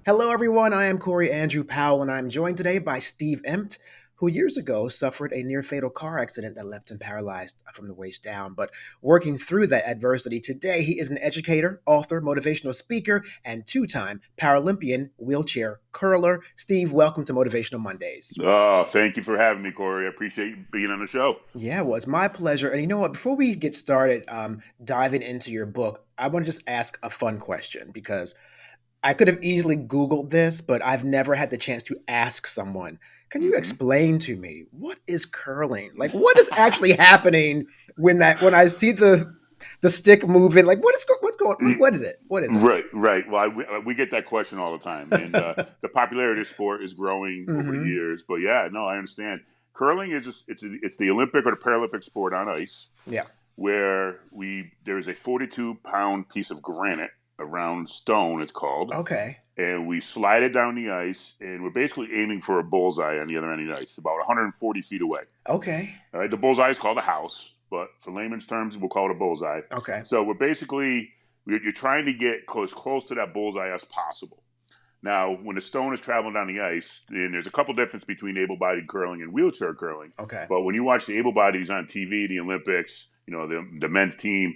Hello, everyone. I am Corey Andrew Powell, and I'm joined today by Steve Empt, who years ago suffered a near fatal car accident that left him paralyzed from the waist down. But working through that adversity today, he is an educator, author, motivational speaker, and two-time Paralympian wheelchair curler. Steve, welcome to Motivational Mondays. Oh, thank you for having me, Corey. I appreciate you being on the show. Yeah, well, it's my pleasure. And you know what? Before we get started diving into your book, I want to just ask a fun question because I could have easily Googled this, but I've never had the chance to ask someone. Can you hmm explain to me what is curling? Like, what is actually happening when I see the stick moving? Like, what's going? What is it? What is it? Right, right. Well, we get that question all the time, and the popularity of sport is growing over the hmm years. But yeah, no, I understand. Curling is just it's the Olympic or the Paralympic sport on ice, Yeah. where there's a 42-pound piece of granite, a round stone, it's called, Okay. and we slide it down the ice, and we're basically aiming for a bullseye on the other end of the ice, about 140 feet away. Okay. All right, the bullseye is called a house, but for layman's terms, we'll call it a bullseye. Okay. So you're trying to get close to that bullseye as possible. Now, when the stone is traveling down the ice, and there's a couple difference between able-bodied curling and wheelchair curling, Okay. but when you watch the able-bodies on TV, the Olympics, the men's team,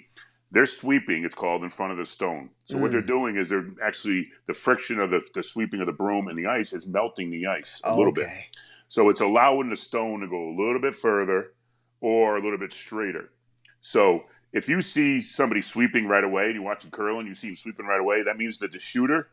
they're sweeping, it's called, in front of the stone. So what they're Mm. doing is they're actually, the friction of the sweeping of the broom and the ice is melting the ice a little bit. Okay. So it's allowing the stone to go a little bit further or a little bit straighter. So if you see somebody sweeping right away and you watch them curling, you see them sweeping right away, that means that the shooter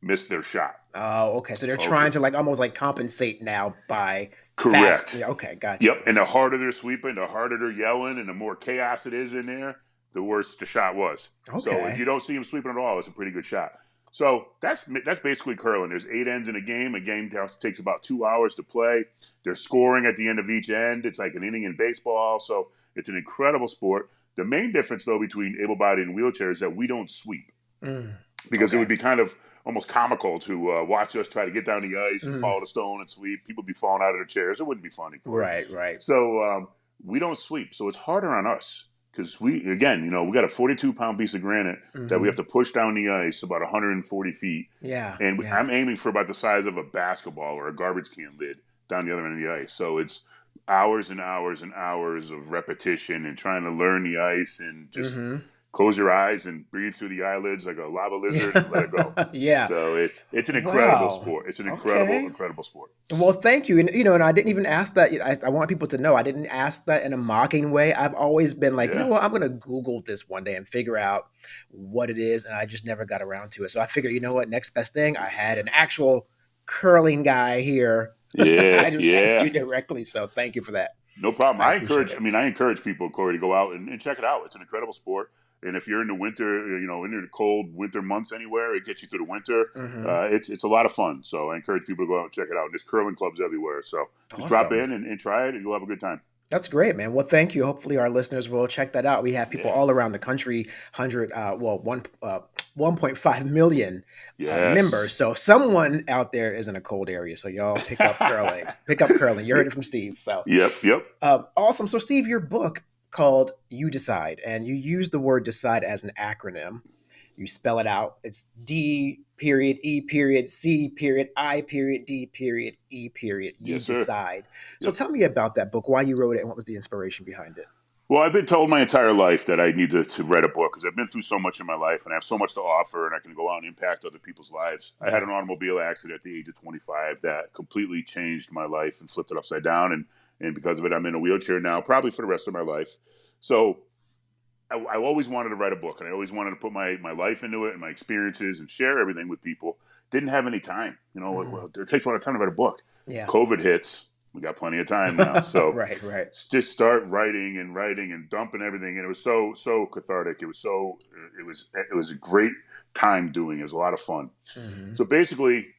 missed their shot. Oh, okay. So they're Okay, trying to like almost like compensate now by fast. correct. Yeah. Okay. Gotcha. Yep, and the harder they're sweeping, the harder they're yelling, and the more chaos it is in there, the worse the shot was. So if Okay. you don't see them sweeping at all, it's a pretty good shot. So that's basically curling. There's 8 ends in a game. A game takes about 2 hours to play. They're scoring at the end of each end. It's like an inning in baseball. So it's an incredible sport. The main difference, though, between able-bodied and wheelchair is that we don't sweep, Mm. because it Okay. would be kind of almost comical to watch us try to get down the ice and Mm. follow the stone and sweep. People would be falling out of their chairs. It wouldn't be funny, Corey. Right. Right. So we don't sweep. So it's harder on us because we got a 42-pound piece of granite that we have hmm to push down the ice about 140 feet. Yeah, And yeah. I'm aiming for about the size of a basketball or a garbage can lid down the other end of the ice. So it's hours and hours and hours of repetition and trying to learn the ice and just hmm close your eyes and breathe through the eyelids like a lava lizard and let it go. Yeah. Yeah. So it's an incredible Wow. sport. It's an incredible, Okay. incredible sport. Well, thank you. And I didn't even ask that. I want people to know I didn't ask that in a mocking way. I've always been like, you know Yeah. what? I'm going to Google this one day and figure out what it is. And I just never got around to it. So I figured, you know what? Next best thing, I had an actual curling guy here. Yeah. I just asked Yeah. you directly. So thank you for that. No problem. I appreciate it. I encourage people, Corey, to go out and check it out. It's an incredible sport. And if you're in the winter, in the cold winter months anywhere, it gets you through the winter. hmm It's a lot of fun. So I encourage people to go out and check it out. And there's curling clubs everywhere. So just drop Awesome. in and try it, and you'll have a good time. That's great, man. Well, thank you. Hopefully, our listeners will check that out. We have people Yeah. all around the country, 1.5 million members. Yes. So someone out there is in a cold area. So y'all pick up curling. Pick up curling. You heard it from Steve. So Yep. Yep. awesome. So Steve, your book called "You Decide," and you use the word "decide" as an acronym. You spell it out. It's D period E period C period I period D period E period. You Yes, sir. decide. So Yep. tell me about that book, why you wrote it, and what was the inspiration behind it. Well, I've been told my entire life that I need to write a book because I've been through so much in my life and I have so much to offer and I can go out and impact other people's lives. I had Yeah. an automobile accident at the age of 25 that completely changed my life and flipped it upside down. And because of it, I'm in a wheelchair now, probably for the rest of my life. So I always wanted to write a book and I always wanted to put my life into it and my experiences and share everything with people. Didn't have any time. Mhm. It takes a lot of time to write a book. Yeah. COVID hits. We got plenty of time now. So Right, right. just start writing and dumping everything, and it was so cathartic. It was a great time doing it. It was a lot of fun. Mhm. So basically,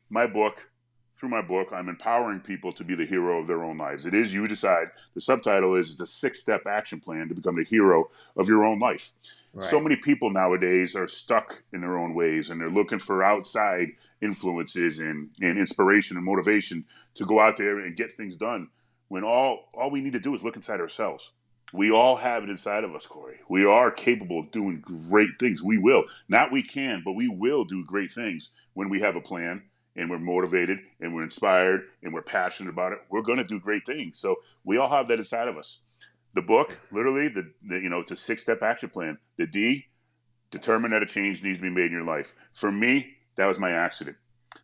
through my book, I'm empowering people to be the hero of their own lives. It is You Decide. The subtitle is it's a 6-step action plan to become the hero of your own life. So Right. many people nowadays are stuck in their own ways and they're looking for outside influences and inspiration and motivation to go out there and get things done when all we need to do is look inside ourselves. We all have it inside of us, Corey. We are capable of doing great things. We will. Not we can, but we will do great things when we have a plan and we're motivated and we're inspired and we're passionate about it, we're going to do great things. So we all have that inside of us. The book, literally, it's a 6-step action plan. The D, determine that a change needs to be made in your life. For me, that was my accident.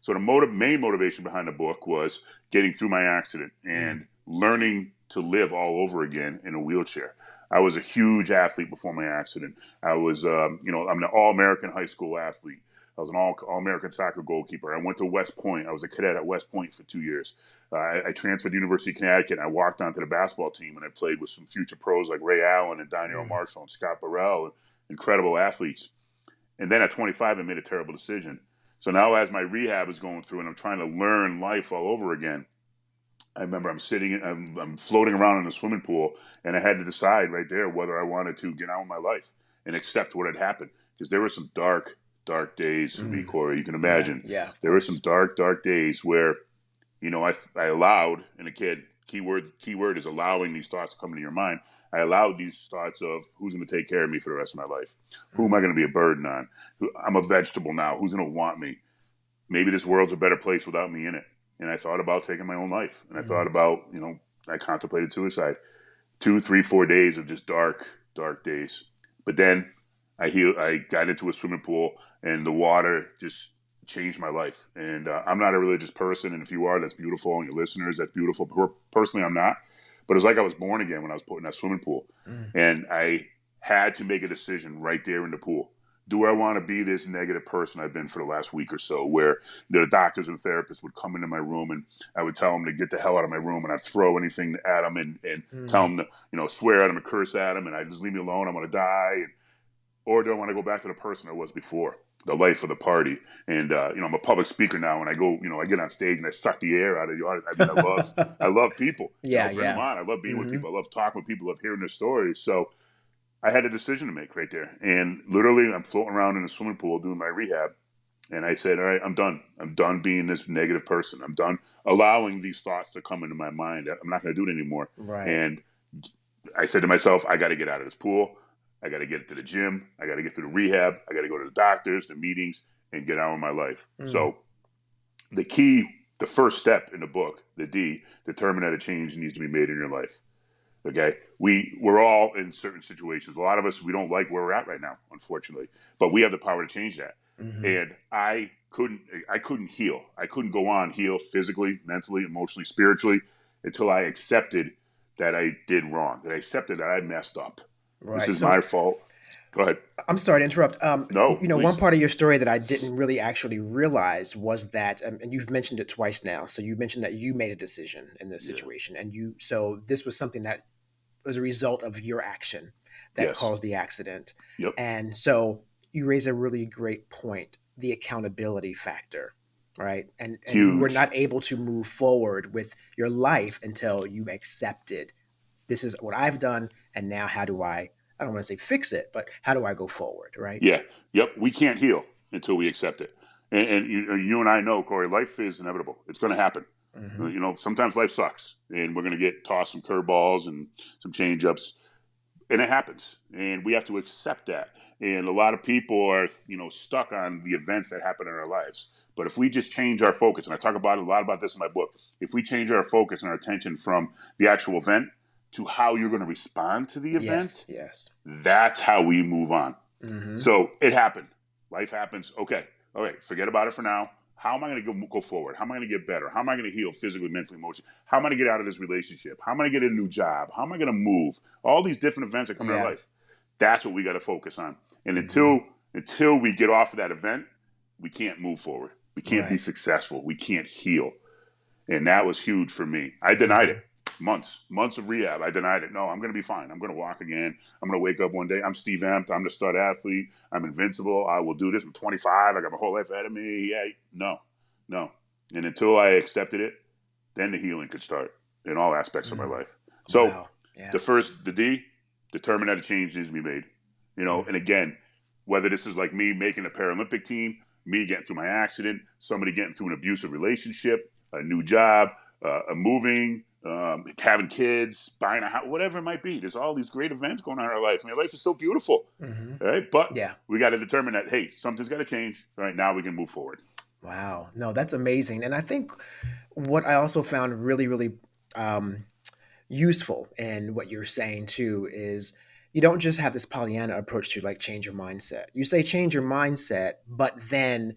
So the main motivation behind the book was getting through my accident and learning to live all over again in a wheelchair. I was a huge athlete before my accident. I was, I'm an all-American high school athlete. I was an all-American soccer goalkeeper. I went to West Point. I was a cadet at West Point for 2 years. I transferred to University of Connecticut, and I walked onto the basketball team, and I played with some future pros like Ray Allen and Donnell Marshall and Scott Burrell, and incredible athletes. And then at 25, I made a terrible decision. So now as my rehab is going through and I'm trying to learn life all over again, I remember I'm floating around in a swimming pool, and I had to decide right there whether I wanted to get on with my life and accept what had happened. Because there were some dark days for me, Corey. You can imagine. Yeah, there were some dark days where, I allowed, and again, keyword is allowing these thoughts to come into your mind. I allowed these thoughts of who's going to take care of me for the rest of my life. Who am I going to be a burden on? I'm a vegetable now. Who's going to want me? Maybe this world's a better place without me in it. And I thought about taking my own life. And I thought about, I contemplated suicide. 2, 3, 4 days of just dark days. But then I got into a swimming pool, and the water just changed my life. And I'm not a religious person. And if you are, that's beautiful. And your listeners, that's beautiful. Personally, I'm not. But it was like I was born again when I was put in that swimming pool. And I had to make a decision right there in the pool. Do I want to be this negative person I've been for the last week or so, where the doctors and therapists would come into my room and I would tell them to get the hell out of my room, and I'd throw anything at them and tell them to, swear at them and curse at them, and I'd just leave me alone. I'm going to die. Or do I want to go back to the person I was before, the life of the party? And, I'm a public speaker now, and I go, I get on stage and I suck the air out of the audience. I mean, I love people. Bring them on. I love being with people. I love talking with people. I love hearing their stories. So I had a decision to make right there. And literally, I'm floating around in a swimming pool doing my rehab. And I said, all right, I'm done. I'm done being this negative person. I'm done allowing these thoughts to come into my mind. I'm not going to do it anymore. Right. And I said to myself, I got to get out of this pool. I got to get to the gym. I got to get through the rehab. I got to go to the doctors, the meetings, and get on with my life. So the first step in the book, the D, determine that a change needs to be made in your life. Okay, we're all in certain situations. A lot of us, we don't like where we're at right now, unfortunately, but we have the power to change that. And I couldn't heal. I couldn't go on heal physically, mentally, emotionally, spiritually until I accepted that I did wrong. That I accepted that I messed up. Right. This is my fault. Go ahead. I'm sorry to interrupt. No, please. One part of your story that I didn't really actually realize was that, and you've mentioned it twice now. So you mentioned that you made a decision in this situation, and so this was something that was a result of your action that caused the accident. Yep. And so you raise a really great point, the accountability factor, right? And you were not able to move forward with your life until you accepted, this is what I've done, and now how do I don't want to say fix it, but how do I go forward, right? Yeah. Yep. We can't heal until we accept it. And you and I know, Corey, life is inevitable. It's going to happen. Sometimes life sucks, and we're going to get tossed some curveballs and some change-ups, and it happens. And we have to accept that. And a lot of people are, stuck on the events that happen in our lives. But if we just change our focus, and I talk about a lot about this in my book, if we change our focus and our attention from the actual event to how you're going to respond to the event, that's how we move on. So it happened. Life happens. Okay. All right. Forget about it for now. How am I going to go forward? How am I going to get better? How am I going to heal physically, mentally, emotionally? How am I going to get out of this relationship? How am I going to get a new job? How am I going to move? All these different events that come in our life. That's what we got to focus on. And until we get off of that event, we can't move forward. We can't be successful. We can't heal. And that was huge for me. I denied it. Months of rehab. I denied it. No, I'm going to be fine. I'm going to walk again. I'm going to wake up one day. I'm Steve Empt. I'm the stud athlete. I'm invincible. I will do this. I'm 25. I got my whole life ahead of me. Yeah, no. And until I accepted it, then the healing could start in all aspects of my life. So the D, determine that a change needs to be made. And again, whether this is like me making a Paralympic team, me getting through my accident, somebody getting through an abusive relationship, a new job, moving, having kids, buying a house, whatever it might be. There's all these great events going on in our life. I mean, life is so beautiful, right? But we got to determine that, hey, something's got to change. All right, now we can move forward. Wow. No, that's amazing. And I think what I also found really, really um, useful in what you're saying too is you don't just have this Pollyanna approach to like change your mindset. You say change your mindset, but then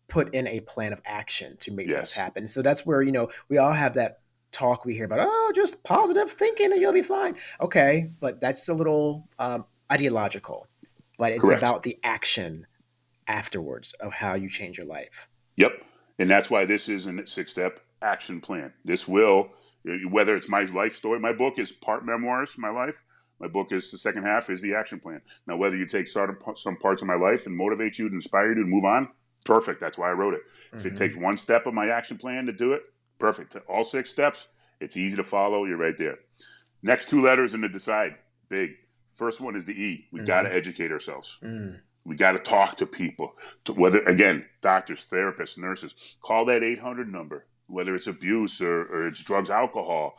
put in a plan of action to make things Yes, happen. So that's where, we all have that talk we hear about, oh, just positive thinking and you'll be fine. Okay, but that's a little ideological, but it's correct. about the action afterwards of how you change your life. Yep. And that's why this is a 6 step action plan. This will, whether it's my life story, my book is part memoirs, my life. My book is the second half is the action plan. Now, whether you take some parts of my life and motivate you and inspire you to move on, perfect. That's why I wrote it. If it takes Hmm. one step of my action plan to do it, perfect. All 6 steps, it's easy to follow. You're right there. Next 2 letters in the decide, big. First one is the E. We got Hmm. to educate ourselves. Mm. We got to talk to people, whether, again, doctors, therapists, nurses. Call that 800 number, whether it's abuse or it's drugs, alcohol.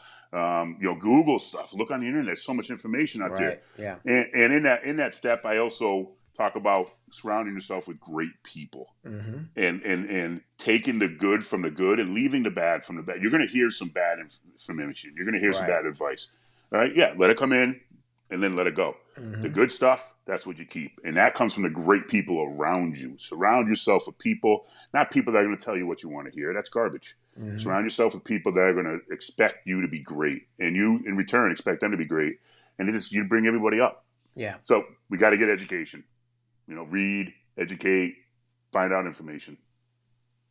Google stuff. Look on the internet. There's so much information out there. Right. Yeah. And in that step, I also talk about surrounding yourself with great people Hmm. and taking the good from the good and leaving the bad from the bad. You're going to hear some bad information. You're going to hear some Right. bad advice. All right, yeah, let it come in and then let it go. The Hmm. good stuff, that's what you keep. And that comes from the great people around you. Surround yourself with people, not people that are going to tell you what you want to hear. That's garbage. Hmm. Surround yourself with people that are going to expect you to be great. And you, in return, expect them to be great. And it is you bring everybody up. Yeah. So we got to get education. Read, educate, find out information.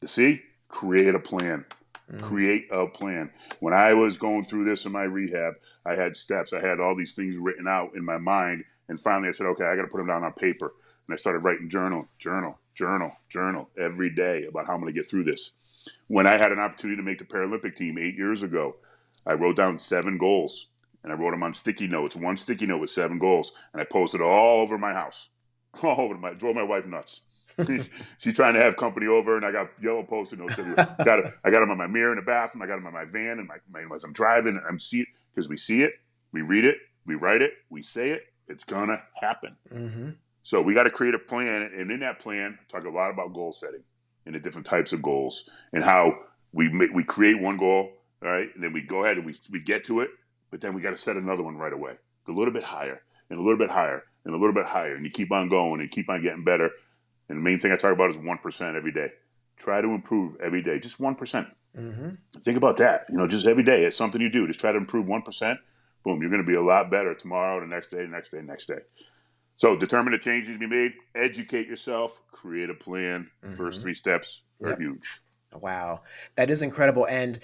The C, create a plan. Mm. Create a plan. When I was going through this in my rehab, I had steps. I had all these things written out in my mind. And finally I said, okay, I got to put them down on paper. And I started writing journal every day about how I'm going to get through this. When I had an opportunity to make the Paralympic team 8 years ago, I wrote down 7 goals and I wrote them on sticky notes, one sticky note with 7 goals. And I posted all over my house. All over drove my wife nuts. She's trying to have company over, and I got yellow post-it notes everywhere. I got them on my mirror in the bathroom. I got them on my van, and as I'm driving, I'm see it because we see it, we read it, we write it, we say it. It's gonna happen. Hmm. So we got to create a plan, and in that plan, talk a lot about goal setting and the different types of goals and how we create one goal, all right, and then we go ahead and we get to it, but then we got to set another one right away, a little bit higher, and a little bit higher, and a little bit higher, and you keep on going and keep on getting better. And the main thing I talk about is 1% every day. Try to improve every day, just 1%. Hmm. Think about that. Just every day, it's something you do. Just try to improve 1%. Boom, you're going to be a lot better tomorrow, the next day, next day, next day. So determine the changes to be made, educate yourself, create a plan. First Hmm. 3 steps are Yep. huge. Wow. That is incredible. And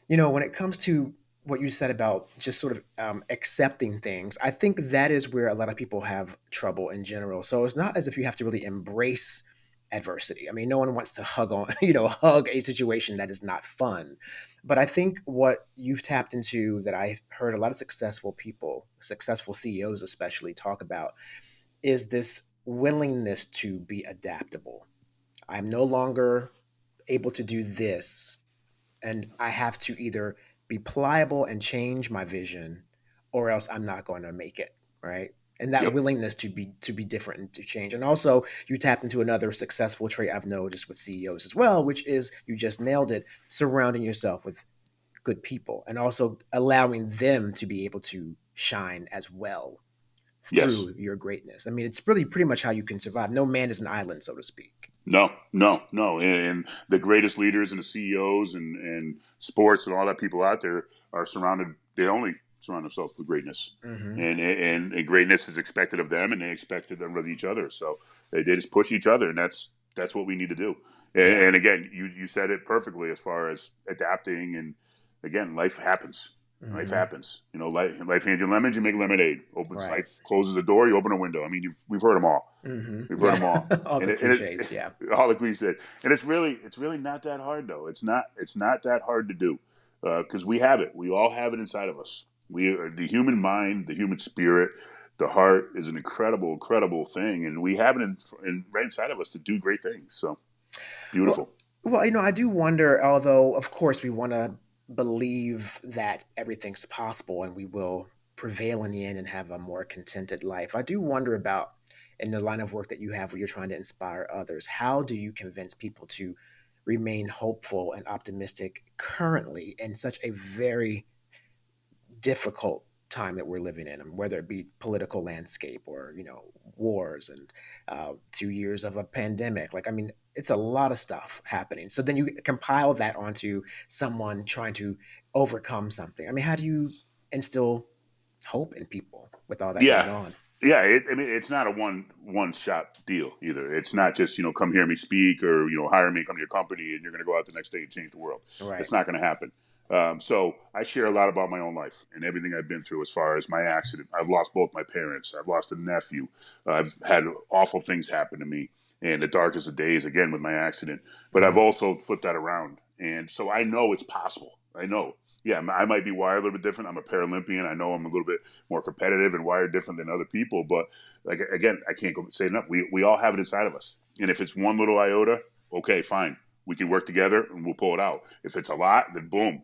when it comes to what you said about just sort of accepting things, I think that is where a lot of people have trouble in general. So it's not as if you have to really embrace adversity. I mean, no one wants to hug on, hug a situation that is not fun. But I think what you've tapped into that I've heard a lot of successful people, successful CEOs especially, talk about is this willingness to be adaptable. I'm no longer able to do this, and I have to either be pliable and change my vision, or else I'm not going to make it, right? And that Yep. willingness to be different and to change. And also, you tapped into another successful trait I've noticed with CEOs as well, which is you just nailed it: surrounding yourself with good people, and also allowing them to be able to shine as well Yes. through your greatness. I mean, it's really pretty much how you can survive. No man is an island, so to speak. No, no, no. And the greatest leaders and the CEOs and sports and all that people out there are surrounded. They only surround themselves with greatness, Hmm. and greatness is expected of them, and they expect it of each other. So they just push each other, and that's what we need to do. Yeah. And again, you said it perfectly as far as adapting. And again, life happens. Life Hmm. happens. Life hands you lemons, you make lemonade. Opens Right. life closes a door, you open a window. I mean, we've heard them all. Hmm. We've heard Yeah. them all, All and the it's cliches. Yeah. all like we said, and it's really not that hard though. It's not that hard to do because we have it. We all have it inside of us. We are the human mind, the human spirit, the heart is an incredible, incredible thing, and we have it in right inside of us to do great things. So Well, beautiful. well, I do wonder. Although, of course, we want to believe that everything's possible and we will prevail in the end and have a more contented life. I do wonder about in the line of work that you have, where you're trying to inspire others. How do you convince people to remain hopeful and optimistic currently in such a very difficult time that we're living in, whether it be political landscape or wars and 2 years of a pandemic. Like, I mean, it's a lot of stuff happening. So then you compile that onto someone trying to overcome something. I mean, how do you instill hope in people with all that Yeah. going on? Yeah, I mean, it's not a one shot deal either. It's not just come hear me speak or hire me, come to your company, and you're going to go out the next day and change the world. Right. It's not going to happen. So I share a lot about my own life and everything I've been through as far as my accident. I've lost both my parents. I've lost a nephew. I've had awful things happen to me, and the darkest of days again with my accident. But I've Mm. also flipped that around, and so I know it's possible. I know. Yeah, I might be wired a little bit different. I'm a Paralympian. I know I'm a little bit more competitive and wired different than other people. But like again, I can't go say enough. We all have it inside of us. And if it's one little iota, okay, fine. We can work together and we'll pull it out. If it's a lot, then boom,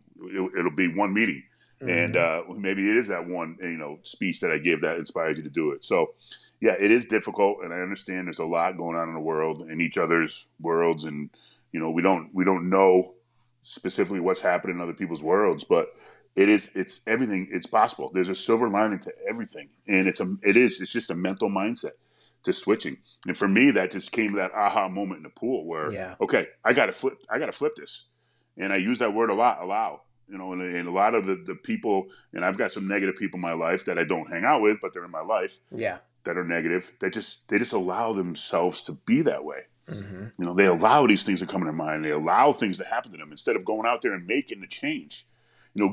it'll be one meeting. And Hmm. maybe it is that one speech that I gave that inspired you to do it. So yeah, it is difficult, and I understand there's a lot going on in the world and each other's worlds, and we don't know specifically what's happening in other people's worlds, but it's everything. It's possible. There's a silver lining to everything, and it's just a mental mindset to switching. And for me, that just came to that aha moment in the pool where, Yeah. okay, I got to flip this, and I use that word a lot, allow. And a lot of the people, and I've got some negative people in my life that I don't hang out with, but they're in my life Yeah. that are negative. They just allow themselves to be that way. Hmm. They allow these things to come in their mind. They allow things to happen to them instead of going out there and making the change.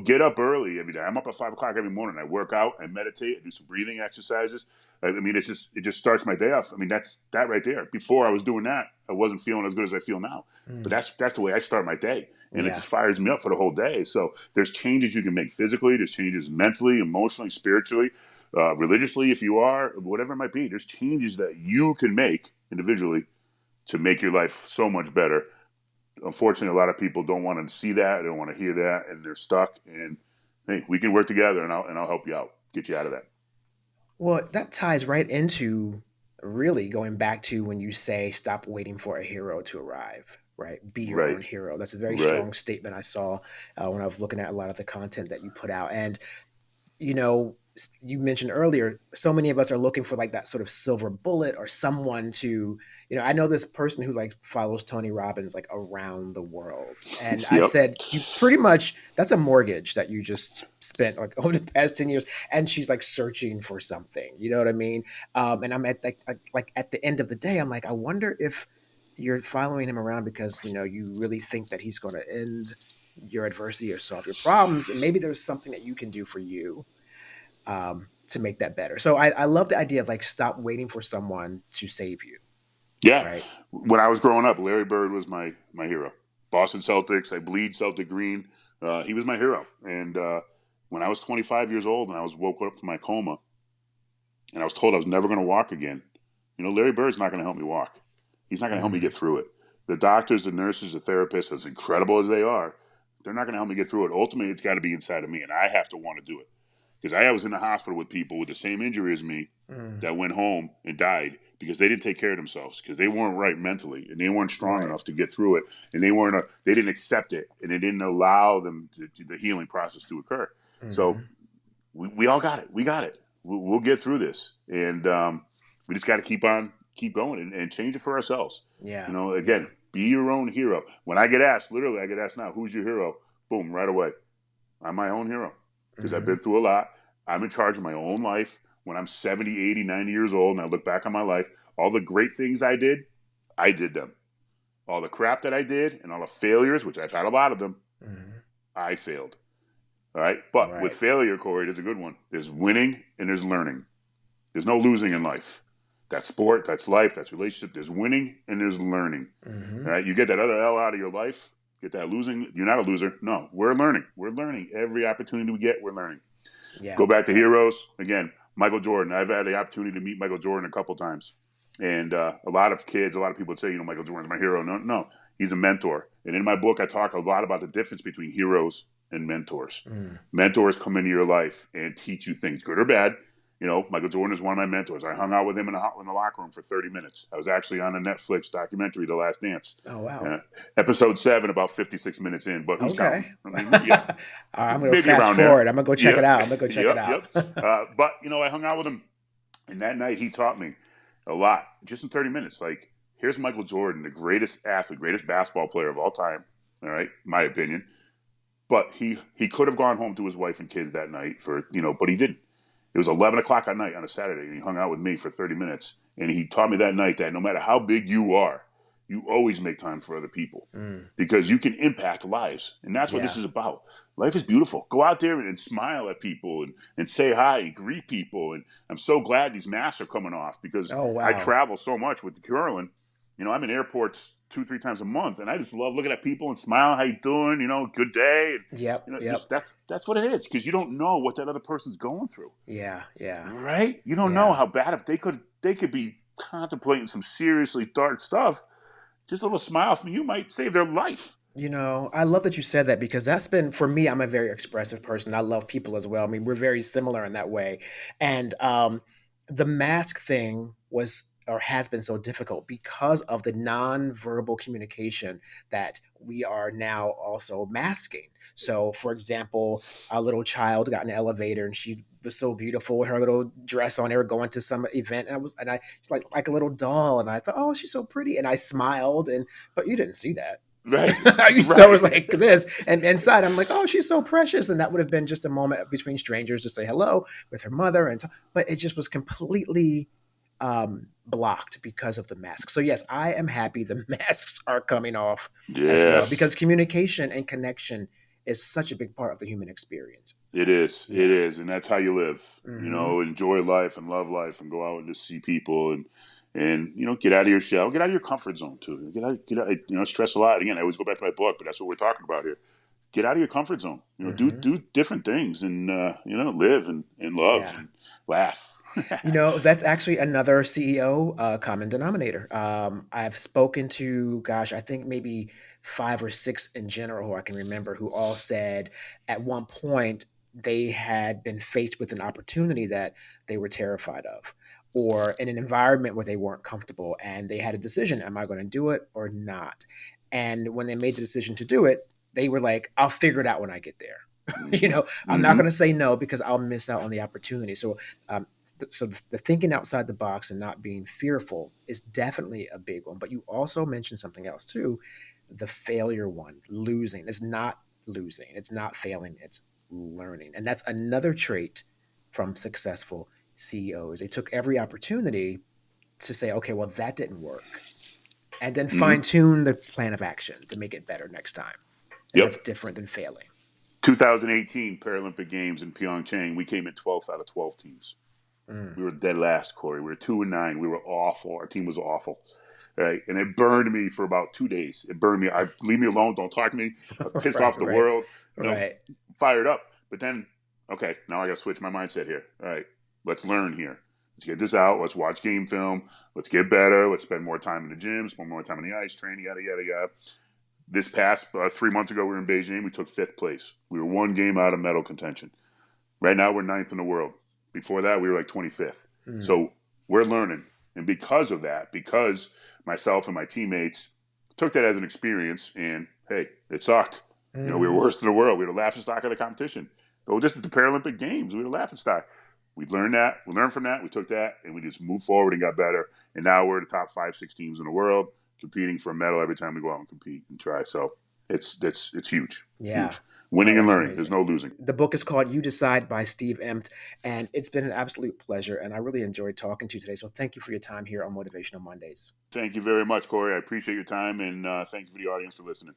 Get up early every day. I'm up at 5 o'clock every morning. I work out, I meditate, I do some breathing exercises. I mean, it just starts my day off. I mean, that's that right there. Before I was doing that, I wasn't feeling as good as I feel now. But Mm. that's the way I start my day, and it Yeah. just fires me up for the whole day. So there's changes you can make physically. There's changes mentally, emotionally, spiritually, religiously, if you are, whatever it might be. There's changes that you can make individually to make your life so much better. Unfortunately, a lot of people don't want to see that, they don't want to hear that, and they're stuck. And hey, we can work together, and I'll help you out, get you out of that. Well, that ties right into really going back to when you say stop waiting for a hero to arrive, right? Be your Right, own hero. That's a very right. strong statement I saw when I was looking at a lot of the content that you put out. And you know, you mentioned earlier, so many of us are looking for like that sort of silver bullet or someone to, I know this person who like follows Tony Robbins like around the world. And I Yep. said, you pretty much, that's a mortgage that you just spent like over the past 10 years. And she's like searching for something, you know what I mean? And I'm at like at the end of the day, I'm like, I wonder if you're following him around because, you really think that he's going to end your adversity or solve your problems. And maybe there's something that you can do for you to make that better. So I love the idea of like stop waiting for someone to save you, Yeah. right? When I was growing up, Larry Bird was my hero. Boston Celtics. I bleed Celtic green. He was my hero. And when I was 25 years old and I was woke up from my coma and I was told I was never going to walk again, Larry Bird's not going to help me walk. He's not going to help me Mm, get through it. The doctors, the nurses, the therapists, as incredible as they are, they're not going to help me get through it. Ultimately, it's got to be inside of me, and I have to want to do it. Because I was in the hospital with people with the same injury as me mm, that went home and died because they didn't take care of themselves, because they weren't right mentally and they weren't strong right. enough to get through it, and they didn't accept it, and they didn't allow them to the healing process to occur. So Hmm. we all got it. We got it. We'll get through this, and we just got to keep going, and change it for ourselves. Yeah. Yeah. Again, be your own hero. When I get asked, literally, I get asked now, "Who's your hero?" Boom, right away. I'm my own hero because I've Hmm. been through a lot. I'm in charge of my own life. When I'm 70, 80, 90 years old and I look back on my life, all the great things I did them. All the crap that I did and all the failures, which I've had a lot of them, Hmm. I failed. All right. But with Right. failure, Corey, there's a good one. There's winning and there's learning. There's no losing in life. That's sport, that's life, that's relationship. There's winning and there's learning. All Hmm. right. You get that other L out of your life, get that losing. You're not a loser. No, we're learning. We're learning. Every opportunity we get, we're learning. Yeah. Go back to Yeah. heroes again. Michael Jordan. I've had the opportunity to meet Michael Jordan a couple times, and a lot of kids, a lot of people would say, Michael Jordan's my hero. No, no, he's a mentor. And in my book, I talk a lot about the difference between heroes and mentors. Mm. Mentors come into your life and teach you things, good or bad, Michael Jordan is one of my mentors. I hung out with him in the locker room for 30 minutes. I was actually on a Netflix documentary, The Last Dance. Oh, wow. Episode 7, about 56 minutes in, but who's Okay. counting? I All mean, yeah, right, I'm going to maybe fast around there. forward. I'm going to go check it Yep, out. I'm going to go check it yep, out. yep. But, I hung out with him, and that night he taught me a lot, just in 30 minutes. Like, here's Michael Jordan, the greatest athlete, greatest basketball player of all time, all right, my opinion. But he could have gone home to his wife and kids that night but he didn't. It was 11 o'clock at night on a Saturday, and he hung out with me for 30 minutes. And he taught me that night that no matter how big you are, you always make time for other people because you can impact lives. And that's what this Yeah. is about. Life is beautiful. Go out there and smile at people and say hi and greet people. And I'm so glad these masks are coming off because Oh, I wow. travel so much with the curling. I'm in airports 2-3 times a month, and I just love looking at people and smiling. How you doing? Good day. And, Yep. Yep. just that's what it is because you don't know what that other person's going through. Yeah. Yeah. Right? You don't know Yeah. how bad if they could be contemplating some seriously dark stuff. Just a little smile from you might save their life. I love that you said that because that's been, for me, I'm a very expressive person. I love people as well. I mean, we're very similar in that way. And the mask thing was or has been so difficult because of the nonverbal communication that we are now also masking. So, for example, a little child got in an elevator and she was so beautiful with her little dress on. They were going to some event, and I she's like a little doll, and I thought, oh, she's so pretty, and I smiled, but you didn't see that. Right. You saw Right. was like this, and inside I'm like, oh, she's so precious, and that would have been just a moment between strangers to say hello with her mother, but it just was completely blocked because of the mask. So yes, I am happy the masks are coming off as well Yes. because communication and connection is such a big part of the human experience. It is. It Yeah. is, and that's how you live. Hmm. Enjoy life and love life, and go out and just see people, and get out of your shell, get out of your comfort zone too. Get out. Stress a lot. Again, I always go back to my book, but that's what we're talking about here. Get out of your comfort zone. Hmm. Do different things, and live and love Yeah. and laugh. That's actually another CEO common denominator. I've spoken to, gosh, I think maybe 5 or 6 in general who I can remember who all said at one point they had been faced with an opportunity that they were terrified of, or in an environment where they weren't comfortable, and they had a decision: am I going to do it or not? And when they made the decision to do it, they were like, I'll figure it out when I get there. I'm not Mm-hmm. going to say no because I'll miss out on the opportunity. Um, so the thinking outside the box and not being fearful is definitely a big one. But you also mentioned something else too, the failure one, losing. It's not losing, it's not failing, it's learning. And that's another trait from successful CEOs. They took every opportunity to say, okay, well, that didn't work. And then Mm-hmm. fine tune the plan of action to make it better next time. And Yep. that's different than failing. 2018 Paralympic Games in Pyeongchang. We came in 12th out of 12 teams. Mm. We were dead last, Corey. We were 2-9. We were awful. Our team was awful. Right? And it burned me for about 2 days. It burned me. Leave me alone. Don't talk to me. I was pissed Right, off the right, world. right. Fired up. But then, okay, now I got to switch my mindset here. All right, let's learn here. Let's get this out. Let's watch game film. Let's get better. Let's spend more time in the gym. Spend more time on the ice training. Yada yada yada. This past 3 months ago, we were in Beijing. We took 5th place. We were 1 game out of medal contention. Right now, we're 9th in the world. Before that, we were like 25th. Mm. So we're learning. And because of that, because myself and my teammates took that as an experience, and hey, it sucked. Mm-hmm. We were worst in the world. We were the laughing stock of the competition. Oh, this is the Paralympic Games. We were the laughing stock. We learned that. We learned from that. We took that, and we just moved forward and got better. And now we're the top 5-6 teams in the world, competing for a medal every time we go out and compete and try. So it's huge. Yeah. Huge. Winning Oh, and that's learning. amazing. There's no losing. The book is called You.E.C.I.D.E by Steve Empt, and it's been an absolute pleasure, and I really enjoyed talking to you today. So thank you for your time here on Motivational Mondays. Thank you very much, Corey. I appreciate your time, and thank you for the audience for listening.